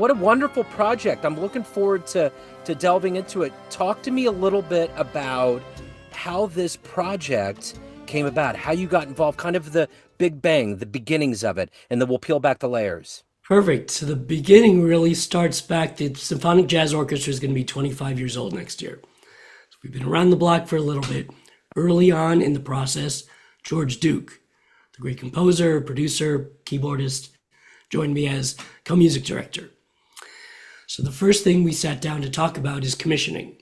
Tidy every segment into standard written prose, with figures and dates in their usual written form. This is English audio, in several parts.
what a wonderful project. I'm looking forward to delving into it. Talk to me a little bit about how this project came about, how you got involved, kind of the big bang, the beginnings of it, and then we'll peel back the layers. Perfect. So the beginning really starts back. The Symphonic Jazz Orchestra is going to be 25 years old next year. So we've been around the block for a little bit. Early on in the process, George Duke, the great composer, producer, keyboardist, joined me as co-music director. So the first thing we sat down to talk about is commissioning.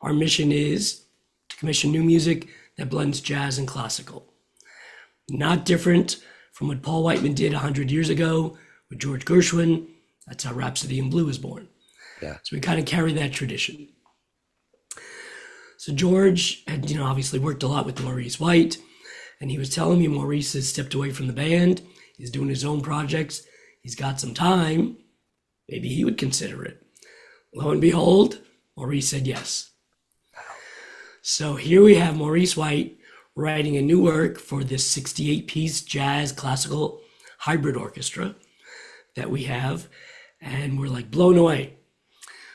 Our mission is to commission new music that blends jazz and classical. Not different from what Paul Whiteman did 100 years ago with George Gershwin. That's how Rhapsody in Blue was born. Yeah. So we kind of carry that tradition. So George had, obviously worked a lot with Maurice White, and he was telling me Maurice has stepped away from the band. He's doing his own projects. He's got some time. Maybe he would consider it. Lo and behold, Maurice said yes. So here we have Maurice White writing a new work for this 68-piece jazz classical hybrid orchestra that we have, and we're like blown away.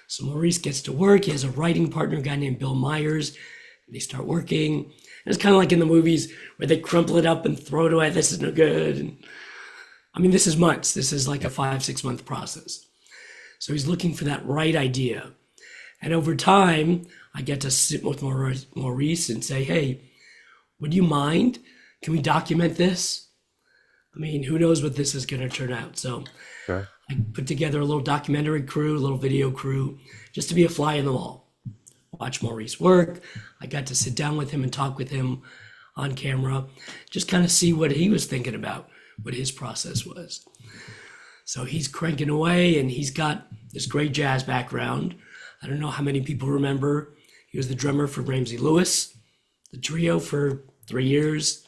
So Maurice gets to work. He has a writing partner, a guy named Bill Myers. They start working. And it's kind of like in the movies where they crumple it up and throw it away. This is no good. And this is months. This is like a 5-6 month process. So he's looking for that right idea. And over time, I get to sit with Maurice and say, hey, would you mind? Can we document this? Who knows what this is going to turn out? So Sure. I put together a little documentary crew, a little video crew, just to be a fly in the wall. Watch Maurice work. I got to sit down with him and talk with him on camera, just kind of see what he was thinking about, what his process was. So he's cranking away, and he's got this great jazz background. I don't know how many people remember. He was the drummer for Ramsey Lewis, the trio for 3 years.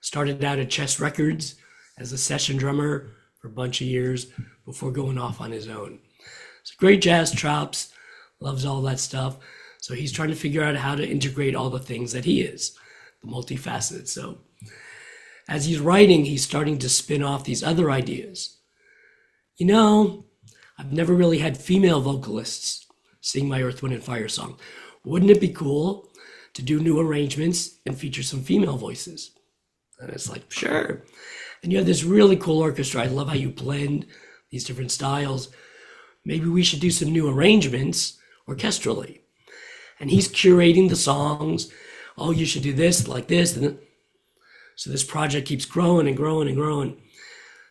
Started out at Chess Records as a session drummer for a bunch of years before going off on his own. So great jazz chops, loves all that stuff. So he's trying to figure out how to integrate all the things that he is, the multifaceted. So as he's writing, he's starting to spin off these other ideas. I've never really had female vocalists sing my Earth, Wind, and Fire song. Wouldn't it be cool to do new arrangements and feature some female voices? And it's like, sure. And you have this really cool orchestra. I love how you blend these different styles. Maybe we should do some new arrangements orchestrally. And he's curating the songs. Oh, you should do this, like this. And so this project keeps growing and growing and growing.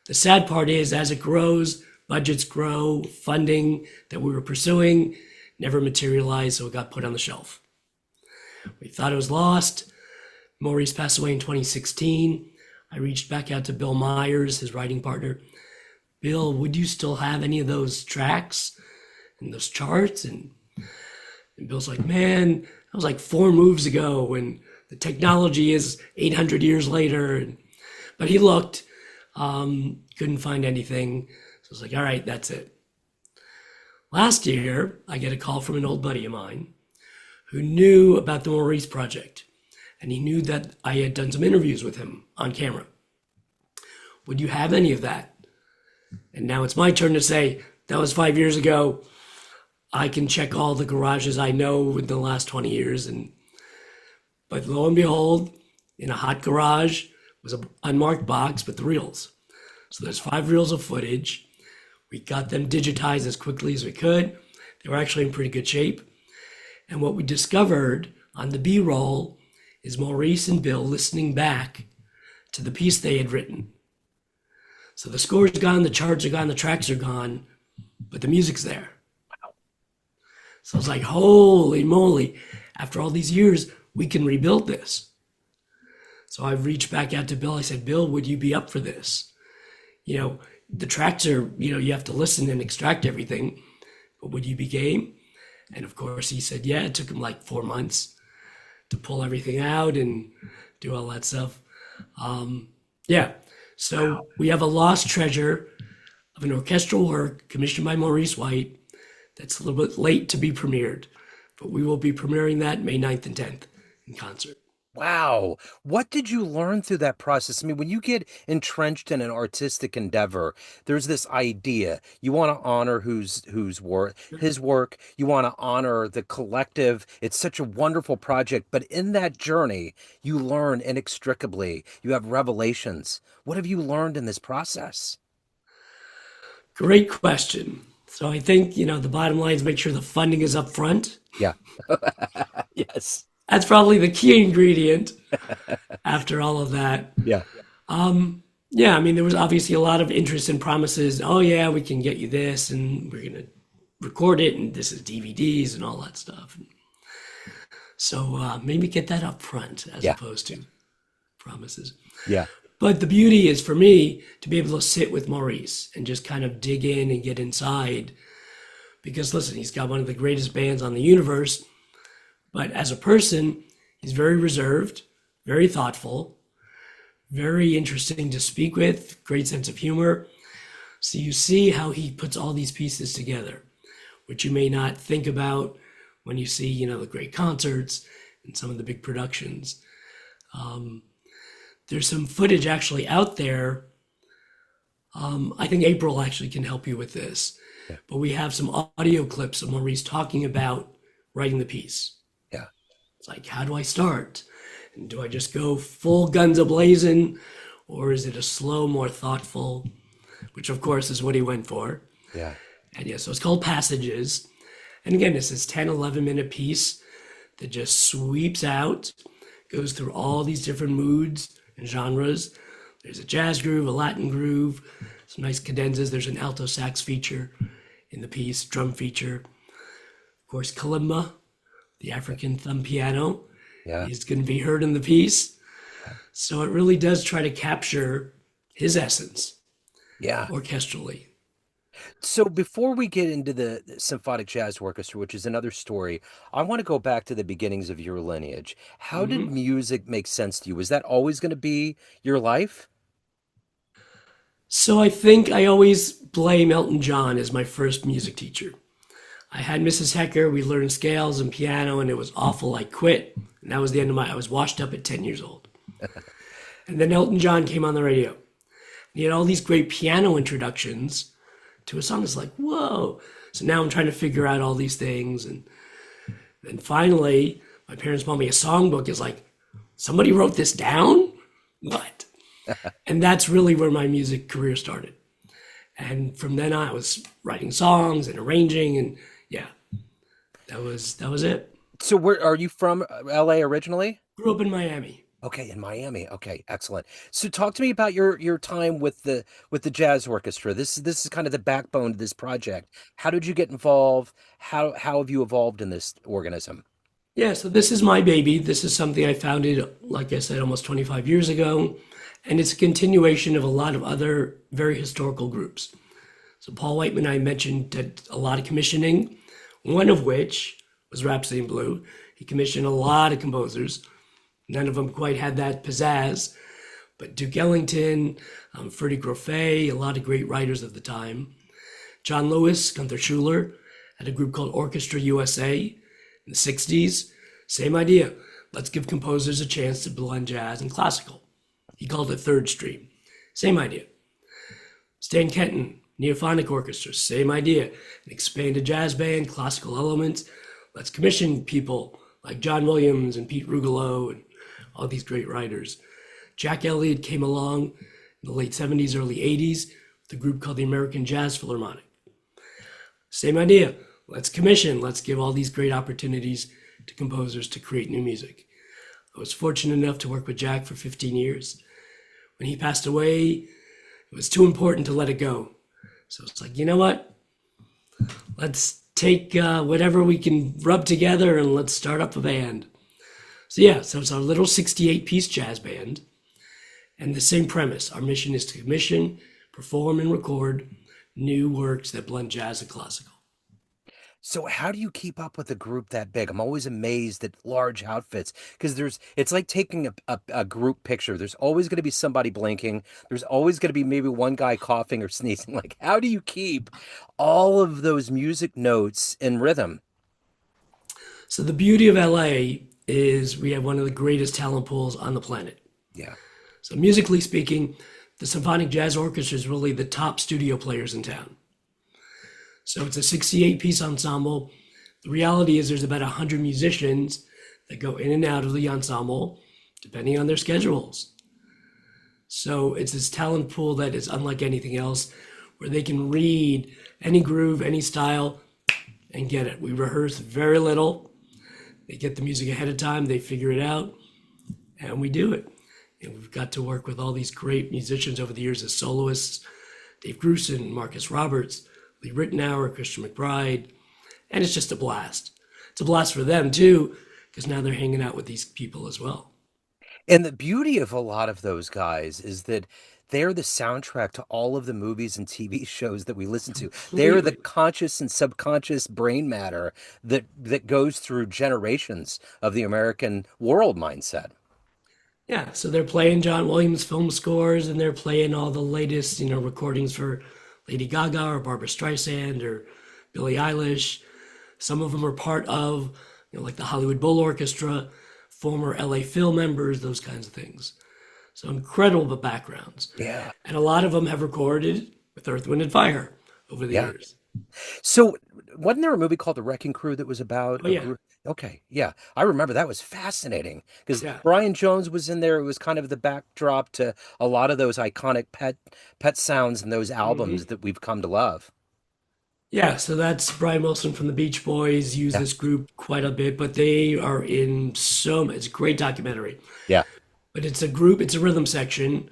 The sad part is, as it grows, budgets grow, funding that we were pursuing never materialized, so it got put on the shelf. We thought it was lost. Maurice passed away in 2016. I reached back out to Bill Myers, his writing partner. Bill, would you still have any of those tracks and those charts? And Bill's like, man, that was like 4 moves ago, and the technology is 800 years later. But he looked, couldn't find anything. So I was like, all right, that's it. Last year, I get a call from an old buddy of mine who knew about the Maurice project. And he knew that I had done some interviews with him on camera. Would you have any of that? And now it's my turn to say, that was 5 years ago. I can check all the garages I know in the last 20 years. But lo and behold, in a hot garage was an unmarked box with the reels. So there's 5 reels of footage. We got them digitized as quickly as we could. They were actually in pretty good shape. And what we discovered on the B-roll is Maurice and Bill listening back to the piece they had written. So the score's gone, the charts are gone, the tracks are gone, but the music's there. Wow. So I was like, holy moly, after all these years, we can rebuild this. So I reached back out to Bill. I said, Bill, would you be up for this? The tracks are, you have to listen and extract everything, but would you be game? And of course he said, yeah. It took him like 4 months to pull everything out and do all that stuff. So we have a lost treasure of an orchestral work commissioned by Maurice White that's a little bit late to be premiered, but we will be premiering that May 9th and 10th in concert. Wow. What did you learn through that process? I mean, when you get entrenched in an artistic endeavor, there's this idea. You want to honor whose work, his work. You want to honor the collective. It's such a wonderful project, but in that journey, you learn inextricably. You have revelations. What have you learned in this process? Great question. So I think, the bottom line is make sure the funding is up front. Yeah. Yes. That's probably the key ingredient after all of that. Yeah. Yeah, I mean, there was obviously a lot of interest and promises. Oh, yeah, we can get you this, and we're going to record it, and this is DVDs and all that stuff. So maybe get that up front as Yeah. opposed to promises. Yeah. But the beauty is for me to be able to sit with Maurice and just kind of dig in and get inside. Because listen, he's got one of the greatest bands on the universe. But as a person, he's very reserved, very thoughtful, very interesting to speak with, great sense of humor. So you see how he puts all these pieces together, which you may not think about when you see, the great concerts and some of the big productions. There's some footage actually out there. I think April actually can help you with this. Yeah. But we have some audio clips of Maurice talking about writing the piece. Yeah. It's like, how do I start? And do I just go full guns a-blazing? Or is it a slow, more thoughtful, which of course is what he went for. Yeah. And yeah, so it's called Passages. And again, it's this 10, 11-minute piece that just sweeps out, goes through all these different moods and genres. There's a jazz groove, a Latin groove, some nice cadenzas. There's an alto sax feature in the piece, drum feature. Of course, kalimba, the African thumb piano, Yeah. is going to be heard in the piece. So it really does try to capture his essence Yeah. orchestrally. So before we get into the Symphonic Jazz Orchestra, which is another story, I want to go back to the beginnings of your lineage. How did Mhm. music make sense to you? Was that always going to be your life? So I think I always blame Elton John as my first music teacher. I had Mrs. Hecker, we learned scales and piano, and it was awful. I quit. And that was the end of I was washed up at 10 years old. And then Elton John came on the radio. And he had all these great piano introductions to a song. It's like, whoa. So now I'm trying to figure out all these things. And then finally, my parents bought me a songbook. It's like, somebody wrote this down? What? And that's really where my music career started. And from then on, I was writing songs and arranging, and yeah, that was it. So where are you from? LA originally? Grew up in Miami. Okay, in Miami. Okay, excellent. So talk to me about your time with the jazz orchestra. This is kind of the backbone of this project. How did you get involved? How have you evolved in this organism? Yeah, so this is my baby. This is something I founded, like I said, almost 25 years ago, and it's a continuation of a lot of other very historical groups. So Paul Whiteman, I mentioned, did a lot of commissioning, one of which was Rhapsody in Blue. He commissioned a lot of composers. None of them quite had that pizzazz, but Duke Ellington, Freddie Groffet, a lot of great writers of the time. John Lewis, Gunther Schuller, had a group called Orchestra USA in the 60s. Same idea. Let's give composers a chance to blend jazz and classical. He called it Third Stream. Same idea. Stan Kenton, Neophonic Orchestra, same idea. An expanded jazz band, classical elements. Let's commission people like John Williams and Pete Rugolo and all these great writers. Jack Elliott came along in the late 70s, early 80s with a group called the American Jazz Philharmonic. Same idea. Let's commission. Let's give all these great opportunities to composers to create new music. I was fortunate enough to work with Jack for 15 years. When he passed away, it was too important to let it go. So it's like, you know what? Let's take whatever we can rub together and let's start up a band. So yeah, so it's our little 68-piece jazz band. And the same premise. Our mission is to commission, perform, and record new works that blend jazz and classical. So how do you keep up with a group that big? I'm always amazed at large outfits because it's like taking a group picture. There's always going to be somebody blinking. There's always going to be maybe one guy coughing or sneezing. Like, how do you keep all of those music notes in rhythm? So the beauty of LA is we have one of the greatest talent pools on the planet. Yeah. So musically speaking, the Symphonic Jazz Orchestra is really the top studio players in town. So it's a 68-piece ensemble. The reality is there's about 100 musicians that go in and out of the ensemble, depending on their schedules. So it's this talent pool that is unlike anything else, where they can read any groove, any style, and get it. We rehearse very little. They get the music ahead of time, they figure it out, and we do it. And we've got to work with all these great musicians over the years as soloists, Dave Grusin, Marcus Roberts, Lee Ritenour, Christian McBride, and it's just a blast. It's a blast for them too, because now they're hanging out with these people as well. And the beauty of a lot of those guys is that they're the soundtrack to all of the movies and TV shows that we listen to. They're the Completely. conscious and subconscious brain matter that goes through generations of the American world mindset. Yeah, so they're playing John Williams film scores and they're playing all the latest, recordings for Lady Gaga or Barbara Streisand or Billie Eilish. Some of them are part of, like the Hollywood Bowl Orchestra, former LA Phil members, those kinds of things. So incredible backgrounds. Yeah. And a lot of them have recorded with Earth, Wind, and Fire over the Yeah. years. So wasn't there a movie called The Wrecking Crew that was about Oh, a yeah. group? Okay, yeah. I remember that was fascinating because Yeah. Brian Jones was in there. It was kind of the backdrop to a lot of those iconic pet sounds and those albums hmm that we've come to love. Yeah, so that's Brian Wilson from the Beach Boys, used Yeah. this group quite a bit, but they are in it's a great documentary. Yeah. But it's a group, it's a rhythm section.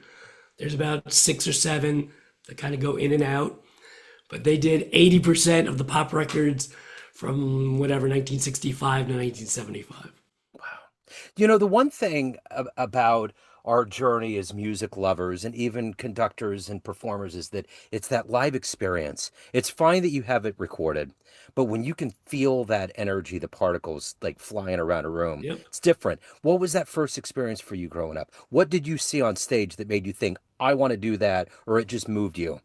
There's about 6 or 7 that kind of go in and out. But they did 80% of the pop records from whatever, 1965 to 1975. Wow. The one thing about our journey as music lovers and even conductors and performers is that it's that live experience. It's fine that you have it recorded, but when you can feel that energy, the particles like flying around a room, Yep. it's different. What was that first experience for you growing up? What did you see on stage that made you think, I want to do that, or it just moved you?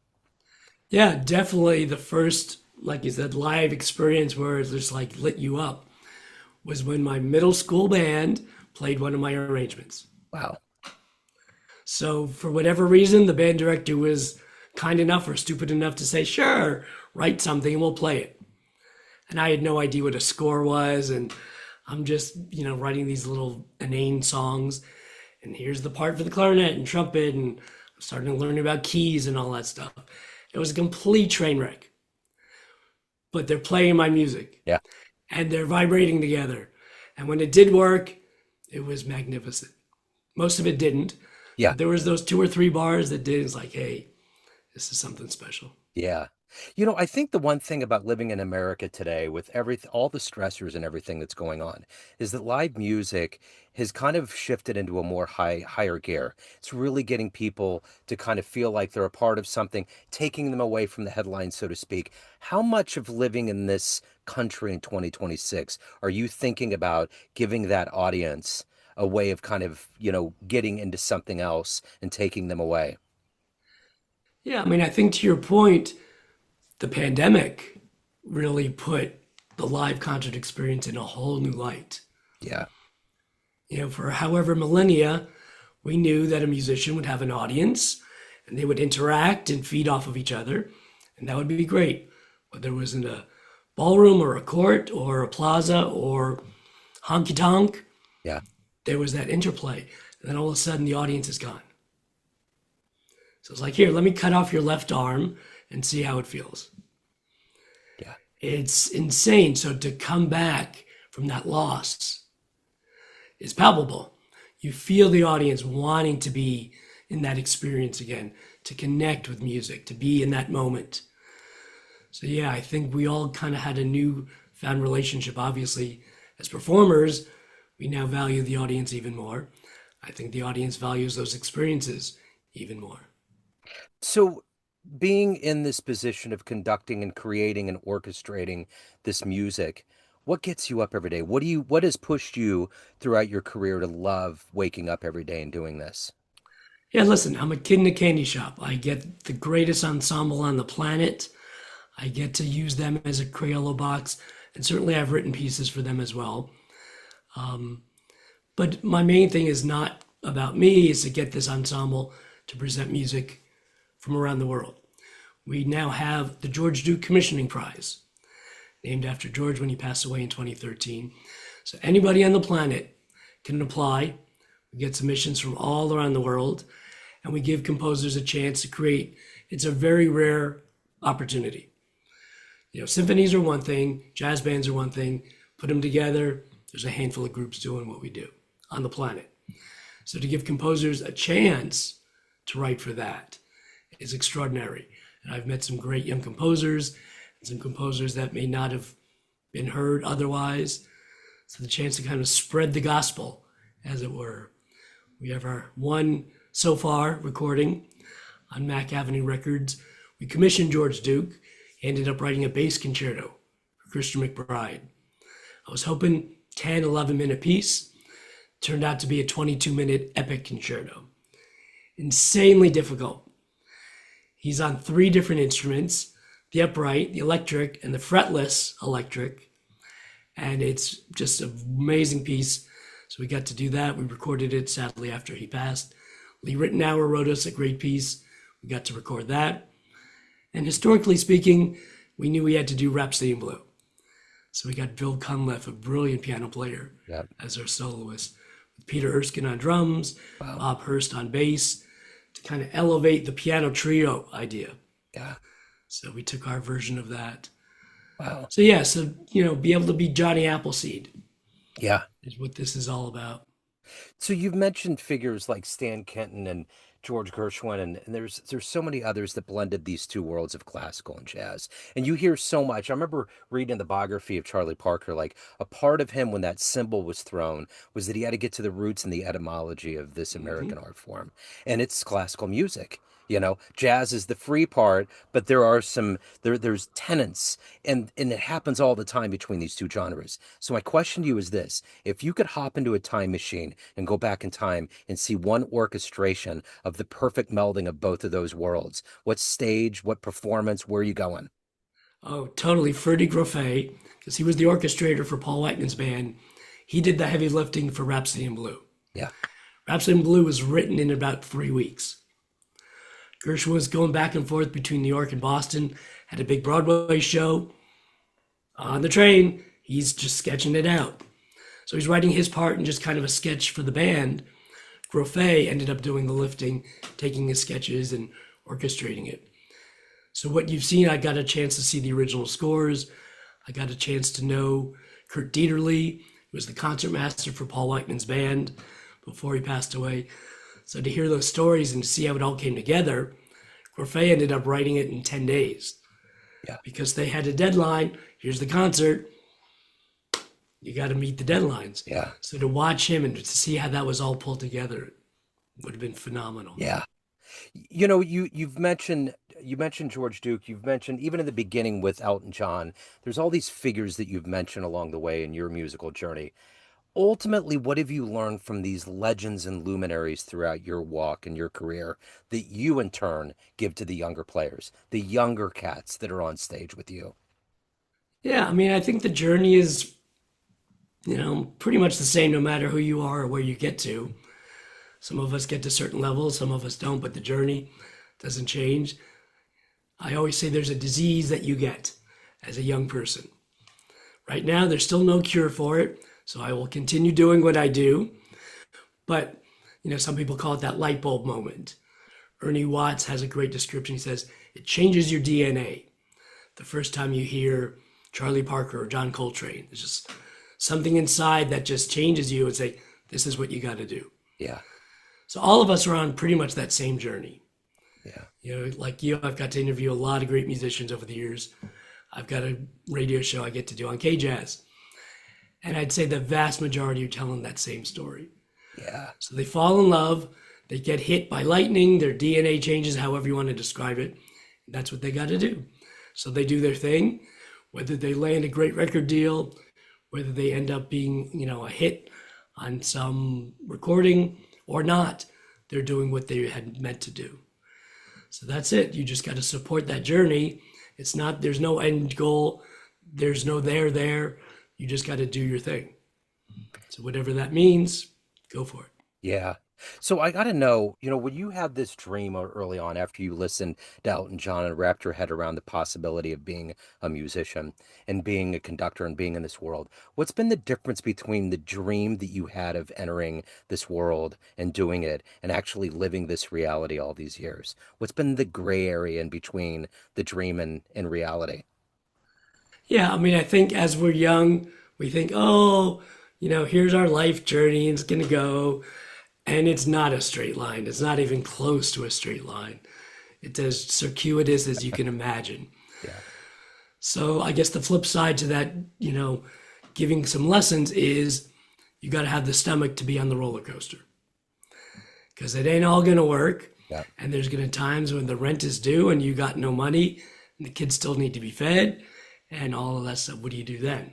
Yeah, definitely the first, like you said, live experience where it's just like lit you up was when my middle school band played one of my arrangements. Wow. So for whatever reason, the band director was kind enough or stupid enough to say, sure, write something and we'll play it. And I had no idea what a score was. And I'm just, writing these little inane songs. And here's the part for the clarinet and trumpet. And I'm starting to learn about keys and all that stuff. It was a complete train wreck. But they're playing my music Yeah. and they're vibrating together. And when it did work, it was magnificent. Most of it didn't. Yeah. But there was those 2 or 3 bars that did. It's like, hey, this is something special. Yeah. I think the one thing about living in America today with all the stressors and everything that's going on is that live music has kind of shifted into a more higher gear. It's really getting people to kind of feel like they're a part of something, taking them away from the headlines, so to speak. How much of living in this country in 2026 are you thinking about giving that audience a way of kind of, getting into something else and taking them away? Yeah, I mean, I think to your point, the pandemic really put the live concert experience in a whole new light. Yeah. For however millennia, we knew that a musician would have an audience and they would interact and feed off of each other, and that would be great. Whether it was in a ballroom or a court or a plaza or honky tonk, Yeah. there was that interplay. And then all of a sudden, the audience is gone. So it's like, here, let me cut off your left arm and see how it feels. Yeah. It's insane. So to come back from that loss is palpable. You feel the audience wanting to be in that experience again, to connect with music, to be in that moment. So yeah, I think we all kind of had a newfound relationship. Obviously, as performers, we now value the audience even more. I think the audience values those experiences even more. So, being in this position of conducting and creating and orchestrating this music, what gets you up every day? What has pushed you throughout your career to love waking up every day and doing this? Yeah, listen, I'm a kid in a candy shop. I get the greatest ensemble on the planet. I get to use them as a Crayola box, and certainly I've written pieces for them as well. But my main thing is not about me, is to get this ensemble to present music from around the world. We now have the George Duke Commissioning Prize, named after George when he passed away in 2013. So anybody on the planet can apply. We get submissions from all around the world, and we give composers a chance to create. It's a very rare opportunity. You know, symphonies are one thing, jazz bands are one thing. Put them together, there's a handful of groups doing what we do on the planet. So to give composers a chance to write for that is extraordinary. And I've met some great young composers and some composers that may not have been heard otherwise. So the chance to kind of spread the gospel, as it were. We have our one so far recording on Mack Avenue Records. We commissioned George Duke. He ended up writing a bass concerto for Christian McBride. I was hoping 10, 11-minute piece. Turned out to be a 22-minute epic concerto. Insanely difficult. He's on 3 different instruments, the upright, the electric, and the fretless electric. And it's just an amazing piece. So we got to do that. We recorded it, sadly, after he passed. Lee Rittenauer wrote us a great piece. We got to record that. And historically speaking, we knew we had to do Rhapsody in Blue. So we got Bill Cunliffe, a brilliant piano player, as our soloist. With Peter Erskine on drums, Bob Hurst on bass, to kind of elevate the piano trio idea. Yeah. So we took our version of that. Wow. So yeah, so, you know, be able to be Johnny Appleseed. Yeah. Is what this is all about. So you've mentioned figures like Stan Kenton and George Gershwin, and there's so many others that blended these two worlds of classical and jazz. And you hear so much. I remember reading the biography of Charlie Parker, like a part of him when that cymbal was thrown was that he had to get to the roots and the etymology of this American art form. And it's classical music. You know, jazz is the free part, but there are there's tenets, and it happens all the time between these two genres. So my question to you is this: if you could hop into a time machine and go back in time and see one orchestration of the perfect melding of both of those worlds, what stage, what performance, where are you going? Oh, totally. Freddie Groffet, because he was the orchestrator for Paul Whiteman's band. He did the heavy lifting for Rhapsody in Blue. Yeah. Rhapsody in Blue was written in about 3 weeks. Gershwin was going back and forth between New York and Boston, had a big Broadway show. On the train, he's just sketching it out. So he's writing his part in just kind of a sketch for the band. Groffet ended up doing the lifting, taking his sketches and orchestrating it. So what you've seen, I got a chance to see the original scores. I got a chance to know Kurt Dieterle, who was the concertmaster for Paul Whiteman's band before he passed away. So to hear those stories and to see how it all came together, Groffet ended up writing it in 10 days. Yeah. Because they had a deadline. Here's the concert. You got to meet the deadlines. Yeah. So to watch him and to see how that was all pulled together would have been phenomenal. Yeah. You know, you mentioned George Duke. You've mentioned even in the beginning with Elton John. There's all these figures that you've mentioned along the way in your musical journey. Ultimately, what have you learned from these legends and luminaries throughout your walk and your career that you in turn give to the younger players, the younger cats that are on stage with you? Yeah, I mean, I think the journey is, pretty much the same no matter who you are or where you get to. Some of us get to certain levels, some of us don't, but the journey doesn't change. I always say there's a disease that you get as a young person. Right now, there's still no cure for it. So I will continue doing what I do. But, some people call it that light bulb moment. Ernie Watts has a great description. He says, it changes your DNA. The first time you hear Charlie Parker or John Coltrane, there's just something inside that just changes you and say, this is what you got to do. Yeah. So all of us are on pretty much that same journey. Yeah. Like you, I've got to interview a lot of great musicians over the years. I've got a radio show I get to do on K-Jazz. And I'd say the vast majority are telling that same story. Yeah. So they fall in love, they get hit by lightning, their DNA changes, however you want to describe it. That's what they got to do. So they do their thing, whether they land a great record deal, whether they end up being, a hit on some recording or not, they're doing what they had meant to do. So that's it. You just got to support that journey. There's no end goal. There's no there. You just got to do your thing. So whatever that means, go for it. Yeah. So I got to know, when you had this dream early on after you listened to Elton John and wrapped your head around the possibility of being a musician and being a conductor and being in this world, what's been the difference between the dream that you had of entering this world and doing it and actually living this reality all these years? What's been the gray area in between the dream and reality? Yeah, I mean, I think as we're young, we think, oh, here's our life journey, and it's gonna go, and it's not a straight line. It's not even close to a straight line. It's as circuitous as you can imagine. Yeah. So I guess the flip side to that, giving some lessons is you got to have the stomach to be on the roller coaster because it ain't all gonna work, Yeah. and there's gonna times when the rent is due and you got no money, and the kids still need to be fed, and all of that stuff. What do you do then?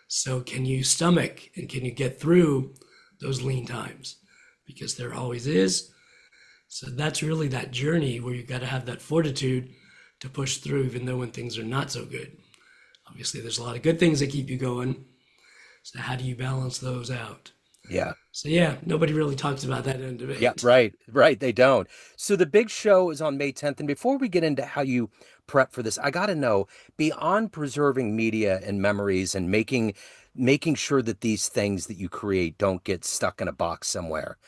So can you stomach and can you get through those lean times? Because there always is. So that's really that journey where you got to have that fortitude to push through, even though when things are not so good. Obviously, there's a lot of good things that keep you going. So how do you balance those out? Yeah. So yeah, nobody really talks about that end of Yeah, it. right. They don't. So the big show is on May 10th. And before we get into how you prep for this, I got to know, beyond preserving media and memories and making sure that these things that you create don't get stuck in a box somewhere,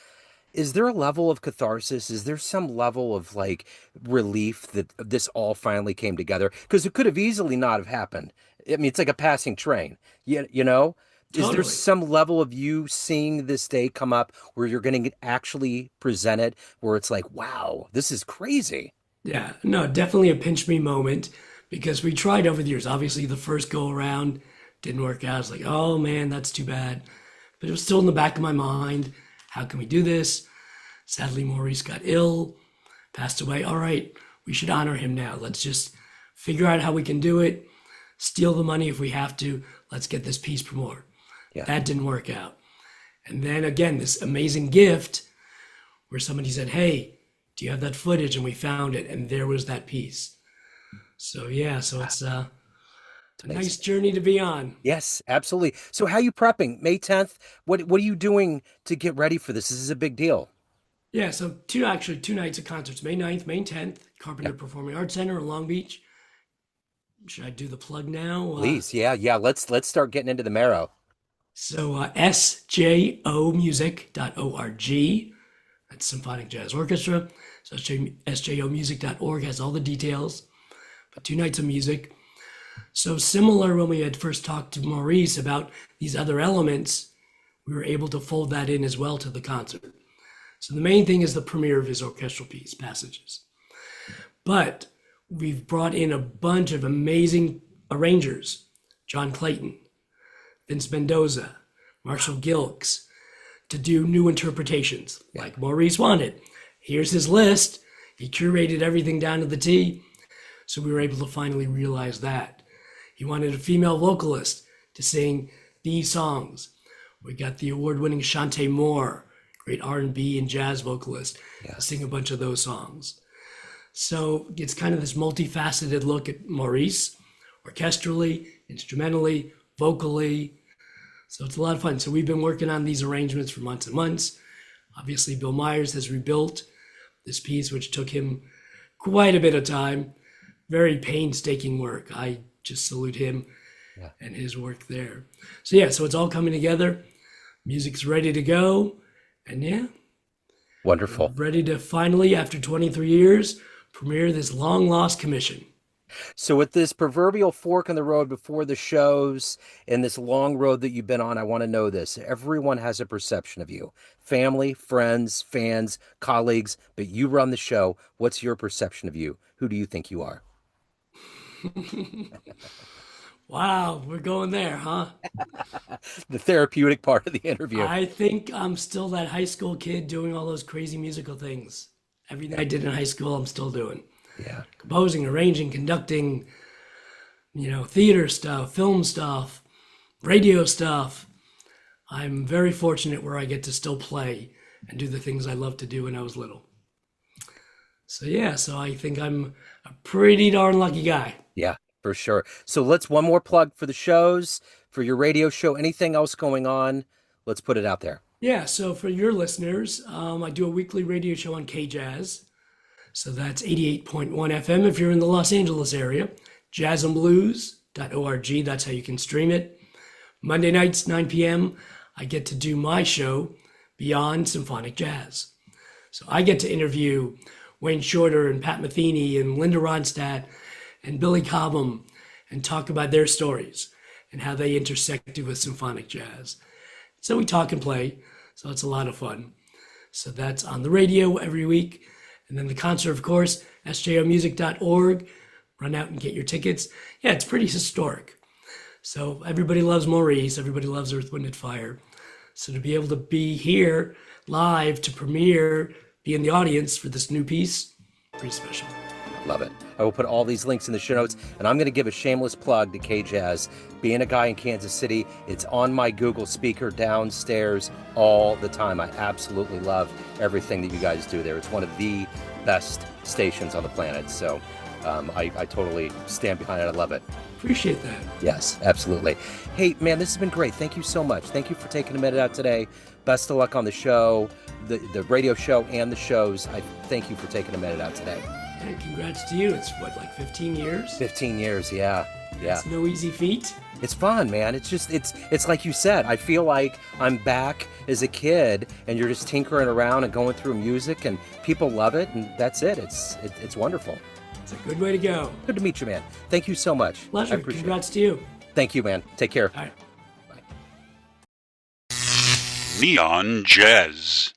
is there a level of catharsis? Is there some level of like relief that this all finally came together? Because it could have easily not have happened. I mean, it's like a passing train. You know? Is there Totally. some level of you seeing this day come up where you're going to actually present it, where it's like, wow, this is crazy? Yeah, no, definitely a pinch me moment because we tried over the years. Obviously, the first go around didn't work out. It's like, oh man, that's too bad. But it was still in the back of my mind. How can we do this? Sadly, Maurice got ill, passed away. All right, we should honor him now. Let's just figure out how we can do it, steal the money if we have to. Let's get this piece premiere. Yeah. That didn't work out. And then again, this amazing gift where somebody said, hey, do you have that footage? And we found it, and there was that piece. So yeah, so it's It's a nice amazing. journey to be on. Yes, absolutely. So how you prepping? May 10th? What are you doing to get ready for this? This is a big deal. Yeah, so two nights of concerts, May 9th, May 10th, Yeah. Carpenter Performing Arts Center in Long Beach. Should I do the plug now? Please. Yeah. Let's start getting into the marrow. sjomusic.org. That's Symphonic Jazz Orchestra. So sjomusic.org has all the details. But 2 nights of music. So similar when we had first talked to Maurice about these other elements, we were able to fold that in as well to the concert. So the main thing is the premiere of his orchestral piece, Passages. But we've brought in a bunch of amazing arrangers, John Clayton, Vince Mendoza, Marshall Gilkes, to do new interpretations like Maurice wanted. Here's his list. He curated everything down to the T. So we were able to finally realize that. He wanted a female vocalist to sing these songs. We got the award-winning Shantae Moore, great R&B and jazz vocalist, to sing a bunch of those songs. So it's kind of this multifaceted look at Maurice, orchestrally, instrumentally, vocally. So it's a lot of fun. So we've been working on these arrangements for months and months. Obviously, Bill Myers has rebuilt this piece, which took him quite a bit of time. Very painstaking work. I just salute him and his work there. So yeah, so it's all coming together. Music's ready to go. And yeah, Wonderful. ready to finally, after 23 years, premiere this long lost commission. So with this proverbial fork in the road before the shows and this long road that you've been on, I want to know this. Everyone has a perception of you. Family, friends, fans, colleagues, but you run the show. What's your perception of you? Who do you think you are? Wow, we're going there, huh? The therapeutic part of the interview. I think I'm still that high school kid doing all those crazy musical things. Everything I did in high school, I'm still doing. Yeah. Composing, arranging, conducting, theater stuff, film stuff, radio stuff. I'm very fortunate where I get to still play and do the things I loved to do when I was little. So yeah, so I think I'm a pretty darn lucky guy. Yeah, for sure. So let's one more plug for the shows, for your radio show, anything else going on. Let's put it out there. Yeah, so for your listeners, I do a weekly radio show on KJazz. So that's 88.1 FM if you're in the Los Angeles area. jazzandblues.org, that's how you can stream it. Monday nights, 9 p.m., I get to do my show, Beyond Symphonic Jazz. So I get to interview Wayne Shorter and Pat Metheny and Linda Ronstadt and Billy Cobham and talk about their stories and how they intersected with symphonic jazz. So we talk and play, so it's a lot of fun. So that's on the radio every week. And then the concert, of course, sjomusic.org. Run out and get your tickets. Yeah, it's pretty historic. So everybody loves Maurice. Everybody loves Earth, Wind, and Fire. So to be able to be here live to premiere, be in the audience for this new piece, pretty special. Love it. I will put all these links in the show notes, and I'm going to give a shameless plug to KJazz. Being a guy in Kansas City, it's on my Google speaker downstairs all the time. I absolutely love everything that you guys do there. It's one of the best stations on the planet. So I totally stand behind it. I love it. Appreciate that. Yes, absolutely. Hey, man, this has been great. Thank you so much. Thank you for taking a minute out today. Best of luck on the show, the radio show and the shows. I thank you for taking a minute out today. And congrats to you. It's what, like 15 years? 15 years, yeah. It's no easy feat. It's fun, man. It's just, it's like you said, I feel like I'm back as a kid and you're just tinkering around and going through music and people love it and that's it. It's wonderful. It's a good way to go. Good to meet you, man. Thank you so much. Pleasure. I appreciate Congrats to you. Thank you, man. Take care. All right. Bye. Neon Jazz.